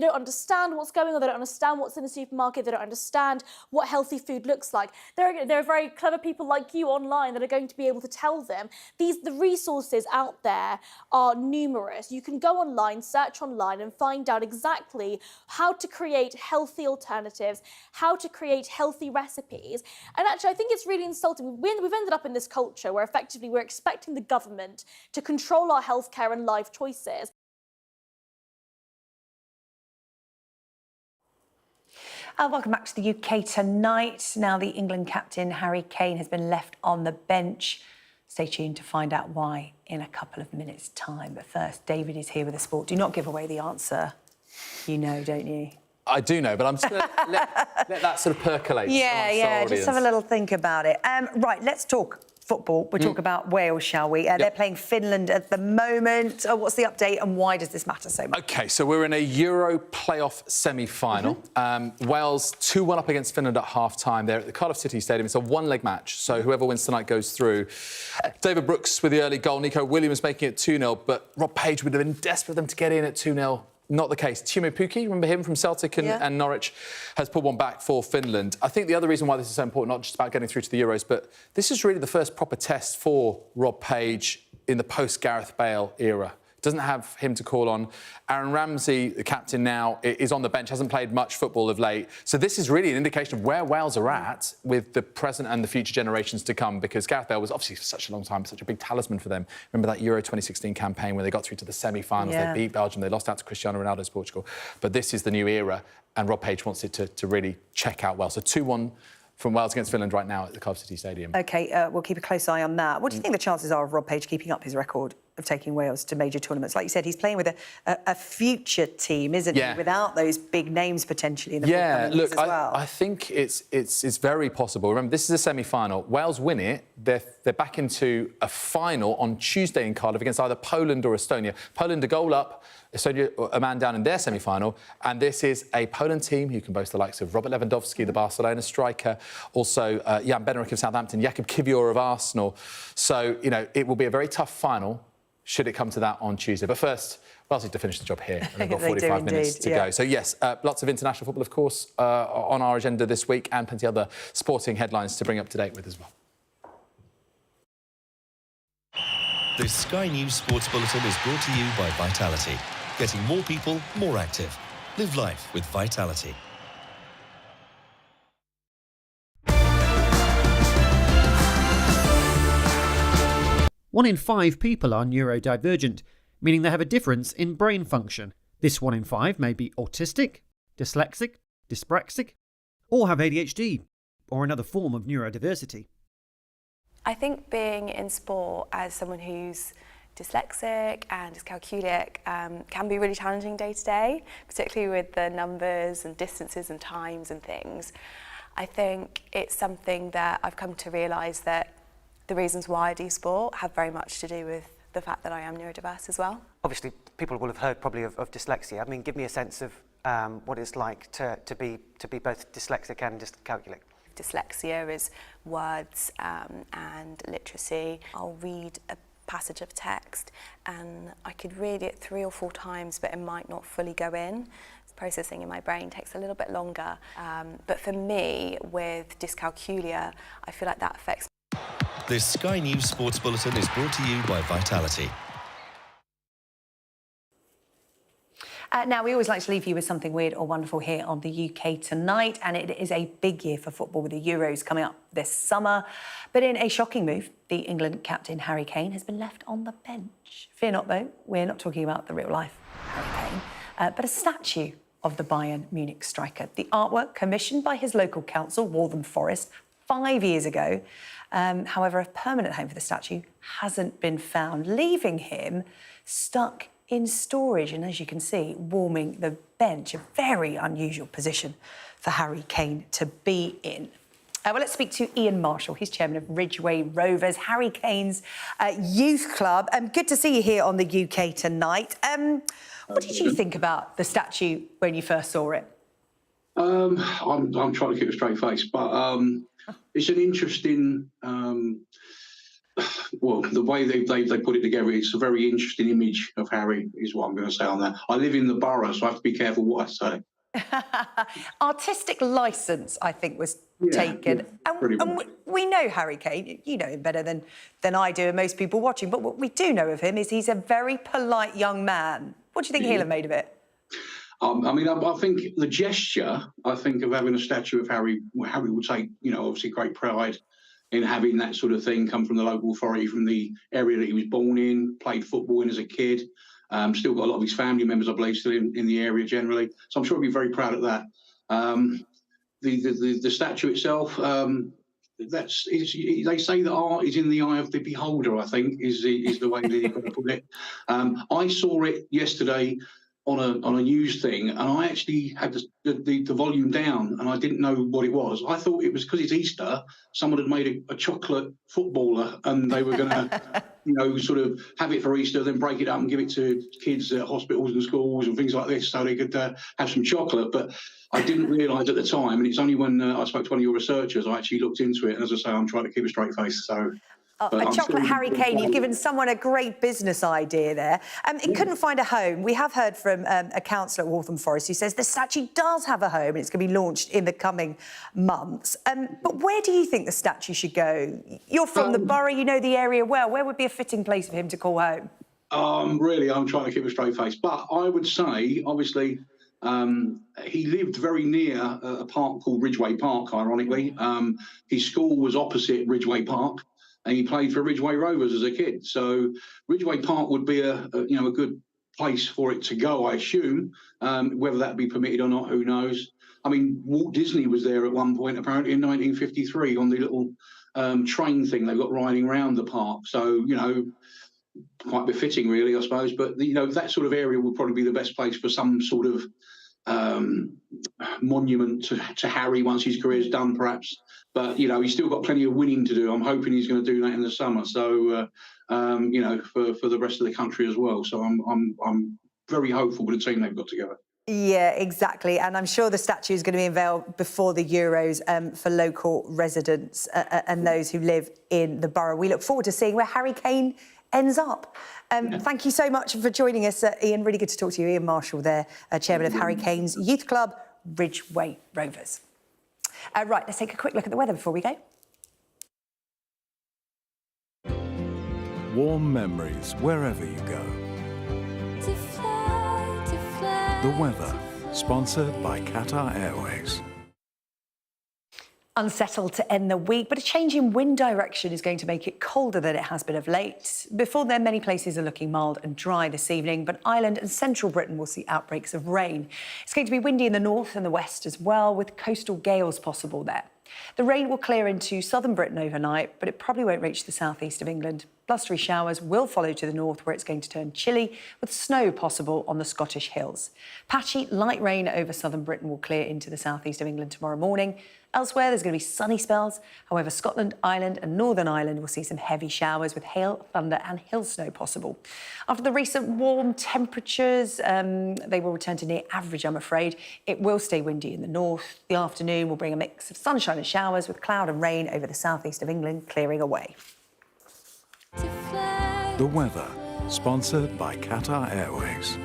don't understand what's going on, they don't understand what's in the supermarket, they don't understand what healthy food looks like. There are very clever people like you online that are going to be able to tell them. The resources out there are numerous. You can go online, search online, and find out exactly how to create healthy alternatives, how to create healthy recipes. And actually, I think it's really insulting. We've ended up in this culture where effectively we're expecting the government to control our healthcare and life choices. Welcome back to the UK Tonight. Now the England captain Harry Kane has been left on the bench. Stay tuned to find out why in a couple of minutes' time. But first, David is here with the sport. Do not give away the answer. You know, don't you? I do know, but I'm just going to let that sort of percolate. Yeah, just have a little think about it. Right, let's talk football. We'll talk about Wales, shall we? They're playing Finland at the moment. What's the update and why does this matter so much? OK, so we're in a Euro playoff semi-final. Wales 2-1 up against Finland at half-time. They're at the Cardiff City Stadium. It's a one-leg match, so whoever wins tonight goes through. David Brooks with the early goal. Nico Williams making it 2-0, but Rob Page would have been desperate for them to get in at 2-0. Not the case. Timo Pukki, remember him from Celtic and Norwich, has put one back for Finland. I think the other reason why this is so important, not just about getting through to the Euros, but this is really the first proper test for Rob Page in the post-Gareth Bale era. Doesn't have him to call on. Aaron Ramsey, the captain now, is on the bench, hasn't played much football of late. So this is really an indication of where Wales are at with the present and the future generations to come, because Gareth Bale was obviously for such a long time such a big talisman for them. Remember that Euro 2016 campaign where they got through to the semi-finals, they beat Belgium, they lost out to Cristiano Ronaldo's Portugal. But this is the new era, and Rob Page wants it to really check out well. So 2-1 from Wales against Finland right now at the Cardiff City Stadium. OK, we'll keep a close eye on that. What do you think the chances are of Rob Page keeping up his record of taking Wales to major tournaments? Like you said, he's playing with a future team, isn't he? Without those big names potentially in the forthcoming years as well. I think it's very possible. Remember, this is a semi-final. Wales win it, they're back into a final on Tuesday in Cardiff against either Poland or Estonia. Poland a goal up, Estonia a man down in their semi-final, and this is a Poland team who can boast the likes of Robert Lewandowski, the Barcelona striker, also Jan Bednarek of Southampton, Jakub Kiwior of Arsenal. So, you know, it will be a very tough final should it come to that on Tuesday. But first, Wales need to finish the job here, and they've got They do 45 minutes indeed, to yeah. go. So, yes, lots of international football, of course, on our agenda this week, and plenty of other sporting headlines to bring up to date with as well. This Sky News Sports Bulletin is brought to you by Vitality. Getting more people more active. Live life with Vitality. One in 5 people are neurodivergent, meaning they have a difference in brain function. This 1 in 5 may be autistic, dyslexic, dyspraxic, or have ADHD, or another form of neurodiversity. I think being in sport as someone who's dyslexic and dyscalculic can be really challenging day to day, particularly with the numbers and distances and times and things. I think it's something that I've come to realise that the reasons why I do sport have very much to do with the fact that I am neurodiverse as well. Obviously, people will have heard probably of dyslexia. I mean, give me a sense of what it's like to be both dyslexic and dyscalculic. Dyslexia is words and literacy. I'll read a passage of text and I could read it 3 or 4 times, but it might not fully go in. Processing in my brain takes a little bit longer. But for me, with dyscalculia, I feel like that affects. This Sky News Sports Bulletin is brought to you by Vitality. Now, we always like to leave you with something weird or wonderful here on the UK Tonight, and it is a big year for football with the Euros coming up this summer. But in a shocking move, the England captain Harry Kane has been left on the bench. Fear not, though, we're not talking about the real-life Harry Kane, but a statue of the Bayern Munich striker. The artwork commissioned by his local council, Waltham Forest, 5 years ago. However, a permanent home for the statue hasn't been found, leaving him stuck in storage and, as you can see, warming the bench, a very unusual position for Harry Kane to be in. Well, let's speak to Ian Marshall. He's chairman of Ridgeway Rovers, Harry Kane's youth club. Good to see you here on the UK Tonight. What did you think about the statue when you first saw it? I'm trying to keep a straight face, but it's an interesting. Well, the way they put it together, it's a very interesting image of Harry, is what I'm going to say on that. I live in the borough, so I have to be careful what I say. Artistic licence, I think, was taken. And we know Harry Kane, you know him better than I do and most people watching, but what we do know of him is he's a very polite young man. What do you think he'll have made of it? I mean, I think the gesture, of having a statue of Harry will take, obviously great pride in having that sort of thing come from the local authority, from the area that he was born in, played football in as a kid. Still got a lot of his family members, I believe, still in the area generally. So I'm sure he'll be very proud of that. The statue itself, they say that art is in the eye of the beholder, I think, is the way that you've got to put it. I saw it yesterday on a news thing, and I actually had the volume down, and I didn't know what it was. I thought it was because it's Easter, someone had made a chocolate footballer, and they were going to, sort of have it for Easter, then break it up and give it to kids at hospitals and schools and things like this, so they could have some chocolate. But I didn't realise at the time, and it's only when I spoke to one of your researchers, I actually looked into it. And as I say, I'm trying to keep a straight face, so. A chocolate Harry Kane, you've given someone a great business idea there. It couldn't find a home. We have heard from a councillor at Waltham Forest who says the statue does have a home and it's going to be launched in the coming months. But where do you think the statue should go? You're from the borough, you know the area well. Where would be a fitting place for him to call home? I'm trying to keep a straight face. But I would say, obviously, he lived very near a park called Ridgeway Park, ironically. His school was opposite Ridgeway Park, and he played for Ridgeway Rovers as a kid. So Ridgeway Park would be a good place for it to go, I assume. Whether that be permitted or not, who knows? I mean, Walt Disney was there at one point, apparently in 1953, on the little train thing they've got riding around the park. So, quite befitting, really, I suppose. But, that sort of area would probably be the best place for some sort of monument to Harry once his career's done, perhaps. But, he's still got plenty of winning to do. I'm hoping he's going to do that in the summer. So, for the rest of the country as well. So I'm very hopeful with the team they've got together. Yeah, exactly. And I'm sure the statue is going to be unveiled before the Euros for local residents and those who live in the borough. We look forward to seeing where Harry Kane ends up. Thank you so much for joining us, Ian. Really good to talk to you. Ian Marshall there, chairman of Harry Kane's youth club, Ridgeway Rovers. Right, let's take a quick look at the weather before we go. Warm memories wherever you go. The weather, sponsored by Qatar Airways. Unsettled to end the week, but a change in wind direction is going to make it colder than it has been of late. Before then, many places are looking mild and dry this evening, but Ireland and central Britain will see outbreaks of rain. It's going to be windy in the north and the west as well, with coastal gales possible there. The rain will clear into southern Britain overnight, but it probably won't reach the southeast of England. Blustery showers will follow to the north, where it's going to turn chilly, with snow possible on the Scottish hills. Patchy, light rain over southern Britain will clear into the southeast of England tomorrow morning. Elsewhere, there's going to be sunny spells. However, Scotland, Ireland and Northern Ireland will see some heavy showers with hail, thunder and hill snow possible. After the recent warm temperatures, they will return to near average, I'm afraid. It will stay windy in the north. The afternoon will bring a mix of sunshine and showers, with cloud and rain over the southeast of England clearing away. The weather, sponsored by Qatar Airways.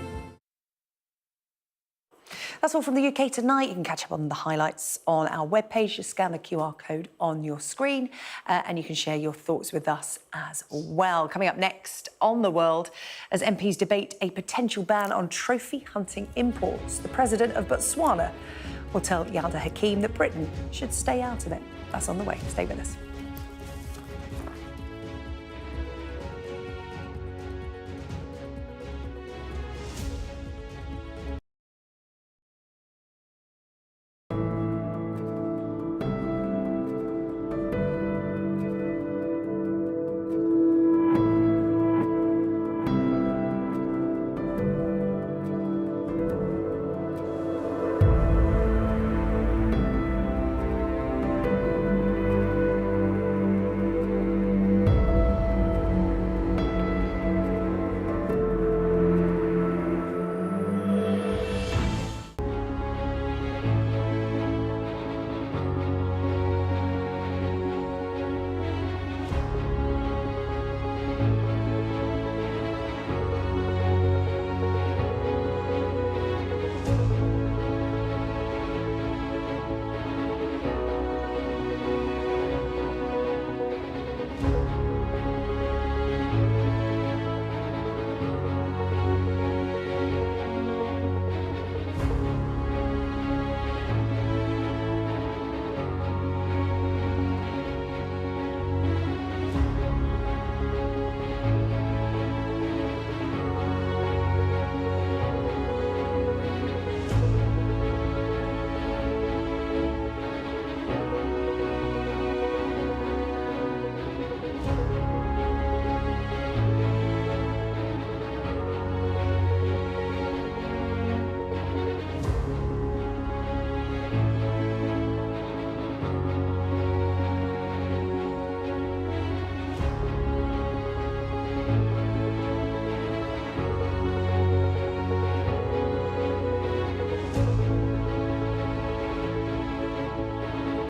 That's all from the UK tonight. You can catch up on the highlights on our webpage. Just scan the QR code on your screen and you can share your thoughts with us as well. Coming up next on The World, as MPs debate a potential ban on trophy hunting imports, the president of Botswana will tell Yalda Hakeem that Britain should stay out of it. That's on the way. Stay with us.